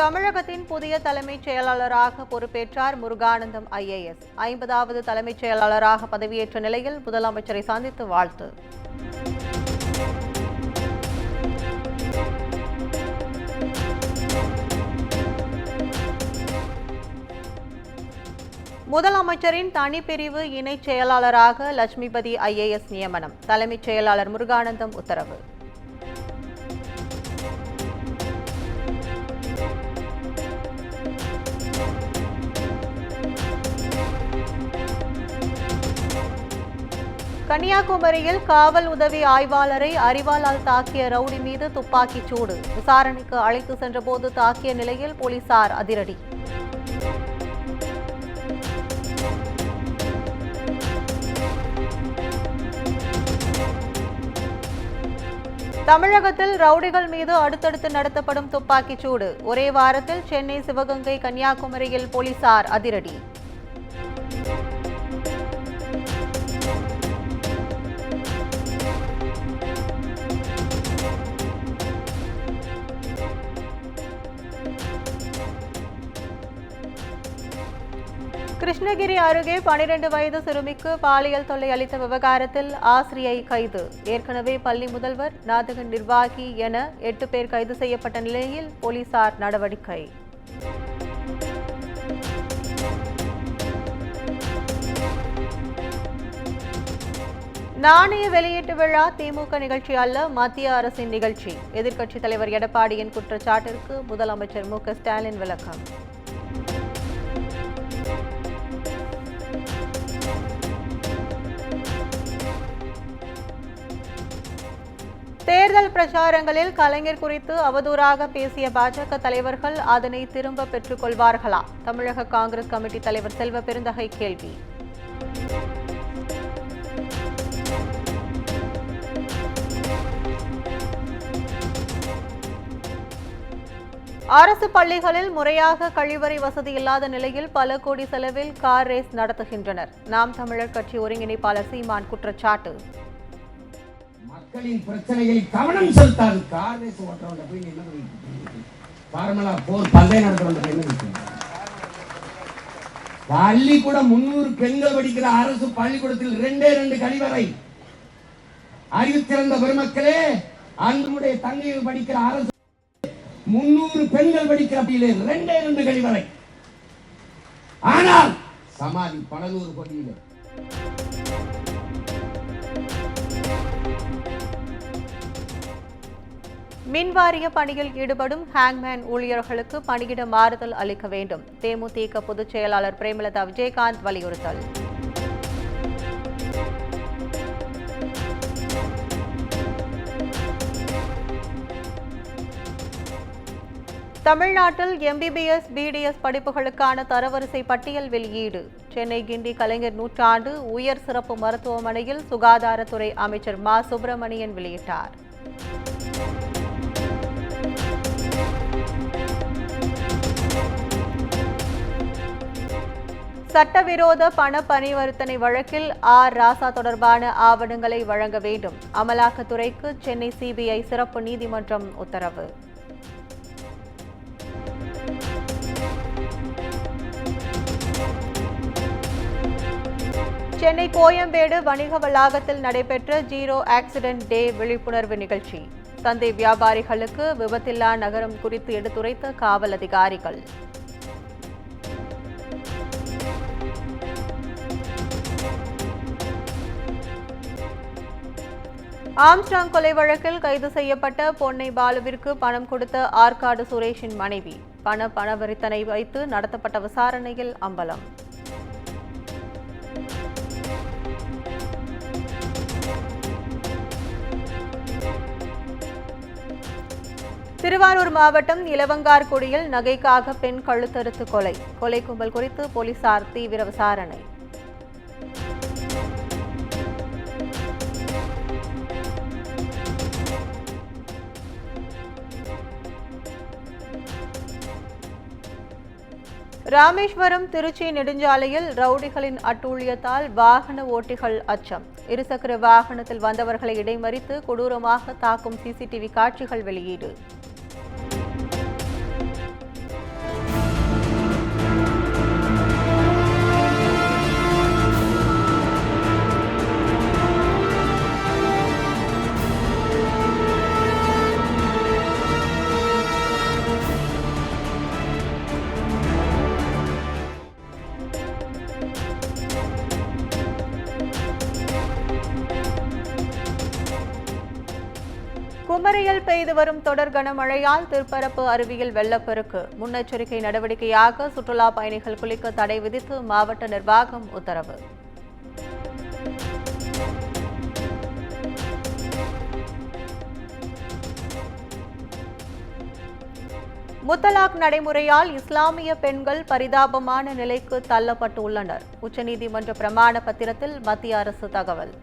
தமிழகத்தின் புதிய தலைமைச் செயலாளராக பொறுப்பேற்றார் முருகானந்தம் IAS. 50வது தலைமைச் செயலாளராக பதவியேற்ற நிலையில் முதலமைச்சரை சந்தித்து வாழ்த்து. முதலமைச்சரின் தனிப்பிரிவு இணைச் செயலாளராக லட்சுமிபதி IAS நியமனம். தலைமைச் செயலாளர் முருகானந்தம் உத்தரவு. கன்னியாகுமரியில் காவல் உதவி ஆய்வாளரை அரிவாளால் தாக்கிய ரவுடி மீது துப்பாக்கிச் சூடு. விசாரணைக்கு அழைத்து சென்றபோது தாக்கிய நிலையில் போலீசார் அதிரடி. தமிழகத்தில் ரவுடிகள் மீது அடுத்தடுத்து நடத்தப்படும் துப்பாக்கிச் சூடு. ஒரே வாரத்தில் சென்னை, சிவகங்கை, கன்னியாகுமரியில் போலீசார் அதிரடி. கிருஷ்ணகிரி அருகே 12 வயது சிறுமிக்கு பாலியல் தொல்லை அளித்த விவகாரத்தில் ஆசிரியை கைது. ஏற்கனவே பள்ளி முதல்வர், நாதகன் நிர்வாகி என 8 பேர் கைது செய்யப்பட்ட நிலையில் போலீசார் நடவடிக்கை. நாணய வெளியீட்டு விழா திமுக நிகழ்ச்சி அல்ல, மத்திய அரசின் நிகழ்ச்சி. எதிர்க்கட்சித் தலைவர் எடப்பாடியின் குற்றச்சாட்டிற்கு முதலமைச்சர் மு க ஸ்டாலின் விளக்கம். தேர்தல் பிரச்சாரங்களில் கலைஞர் குறித்து அவதூறாக பேசிய பாஜக தலைவர்கள் அதனை திரும்ப பெற்றுக் கொள்வார்களா? தமிழக காங்கிரஸ் கமிட்டி தலைவர் செல்வ பெருந்தகை கேள்வி. அரசு பள்ளிகளில் முறையாக கழிவறை வசதி இல்லாத நிலையில் பல கோடி செலவில் கார் ரேஸ் நடத்துகின்றனர். நாம் தமிழர் கட்சி ஒருங்கிணைப்பாளர் சீமான் குற்றச்சாட்டு. மக்களின் பிரச்சனைகளை கவனம் செலுத்தாது. கார் ரேஸ் ஓட்டுறவங்க போய் என்ன ஃபார்முலா 4 பந்தயம் நடத்துறவங்க என்ன பள்ளிக்கூடம் 300 பெண்கள் படிக்கிற அரசு பள்ளிக்கூடத்தில் 2 கழிவறை. அறிவித்திருந்த பெருமக்களே, அன்புடைய தங்கையில் படிக்கிற அரசு 300 பெண்கள் படிக்கிற பள்ளியிலே 2 கழிவறை. ஆனால் சமாதி பலநூறு பள்ளியில் மின்வாரிய பணியில் ஈடுபடும் ஹேங்மேன் ஊழியர்களுக்கு பணியிட மாறுதல் அளிக்க வேண்டும். தேமுதிக பொதுச் செயலாளர் பிரேமலதா விஜயகாந்த் வலியுறுத்தல். தமிழ்நாட்டில் MBBS, BDS படிப்புகளுக்கான தரவரிசை பட்டியல் வெளியீடு. சென்னை கிண்டி கலைஞர் நூற்றாண்டு உயர் சிறப்பு மருத்துவமனையில் சுகாதாரத்துறை அமைச்சர் மா சுப்பிரமணியன் வெளியிட்டார். சட்டவிரோத பண பரிவர்த்தனை வழக்கில் ராசா தொடர்பான ஆவணங்களை வழங்க வேண்டும். அமலாக்கத்துறைக்கு சென்னை CBI சிறப்பு நீதிமன்றம் உத்தரவு. சென்னை கோயம்பேடு வணிக வளாகத்தில் நடைபெற்ற ஜீரோ ஆக்சிடென்ட் டே விழிப்புணர்வு நிகழ்ச்சி. சந்தை வியாபாரிகளுக்கு விபத்தில்லா நகரம் குறித்து எடுத்துரைத்த காவல் அதிகாரிகள். ஆம்ஸ்ட்ராங் கொலை வழக்கில் கைது செய்யப்பட்ட பொன்னை பாலுவிற்கு பணம் கொடுத்த ஆற்காடு சுரேஷின் மனைவி. பணவரித்தனை வைத்து நடத்தப்பட்ட விசாரணையில் அம்பலம். திருவாரூர் மாவட்டம் இலவங்கார்குடியில் நகைக்காக பெண் கழுத்தறுத்து கொலை. கொலை கும்பல் குறித்து போலீசார் தீவிர விசாரணை. ராமேஸ்வரம் திருச்சி நெடுஞ்சாலையில் ரவுடிகளின் அட்டூழியத்தால் வாகன ஓட்டிகள் அச்சம். இருசக்கர வாகனத்தில் வந்தவர்களை இடைமறித்து கொடூரமாக தாக்கும் CCTV காட்சிகள் வெளியீடு. குமரியில் பெய்து வரும் தொடர் கனமழையால் திருப்பரப்பு அருவியில் வெள்ளப்பெருக்கு. முன்னெச்சரிக்கை நடவடிக்கையாக சுற்றுலா பயணிகள் குளிக்க தடை விதித்து மாவட்ட நிர்வாகம் உத்தரவு. முத்தலாக் நடைமுறையால் இஸ்லாமிய பெண்கள் பரிதாபமான நிலைக்கு தள்ளப்பட்டுள்ளனர். உச்சநீதிமன்ற பிரமாண பத்திரத்தில் மத்திய அரசு தகவல்.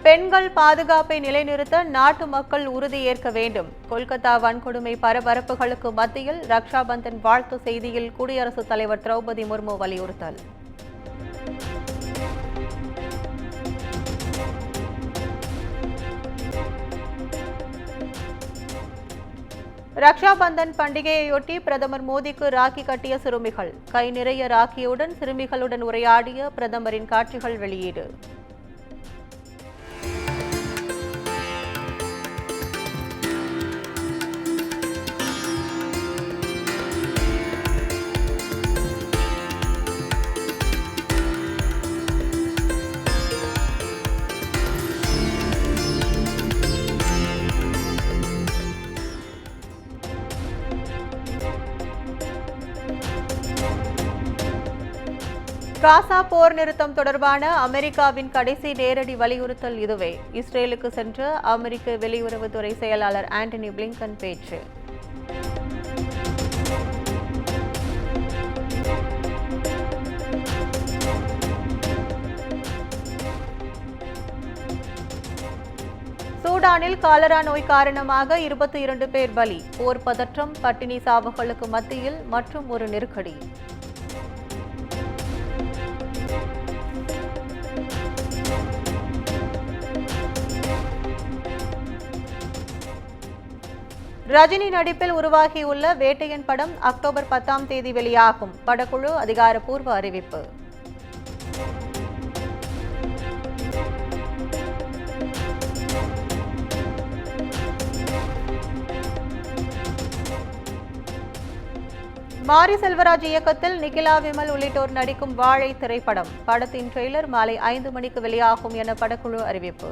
பெண்கள் பாதுகாப்பை நிலைநிறுத்த நாட்டு மக்கள் உறுதியேற்க வேண்டும். கொல்கத்தா வன்கொடுமை பரபரப்புகளுக்கு மத்தியில் ரக்ஷாபந்தன் வாழ்த்து செய்தியில் குடியரசுத் தலைவர் திரௌபதி முர்மு வலியுறுத்தல். ரக்ஷாபந்தன் பண்டிகையையொட்டி பிரதமர் மோடிக்கு ராக்கி கட்டிய சிறுமிகள். கை நிறைய ராக்கியுடன் சிறுமிகளுடன் உரையாடிய பிரதமரின் காட்சிகள் வெளியீடு. காசா போர் நிறுத்தம் தொடர்பான அமெரிக்காவின் கடைசி நேரடி வலியுறுத்தல் இதுவே. இஸ்ரேலுக்கு சென்ற அமெரிக்க வெளியுறவுத்துறை செயலாளர் ஆண்டனி பிளிங்கன் பேச்சு. சூடானில் காலரா நோய் காரணமாக 22 பேர் பலி. போர் பதற்றம், பட்டினி சாவுகளுக்கு மத்தியில் மற்றும் ஒரு நெருக்கடி. ரஜினி நடிப்பில் உருவாகியுள்ள வேட்டையன் படம் அக்டோபர் 10ஆம் தேதி வெளியாகும். படக்குழு அதிகாரப்பூர்வ அறிவிப்பு. மாரி செல்வராஜ் இயக்கத்தில் நிகிலா விமல் உள்ளிட்டோர் நடிக்கும் வாழை திரைப்படம். படத்தின் ட்ரெய்லர் மாலை 5 மணிக்கு வெளியாகும் என படக்குழு அறிவிப்பு.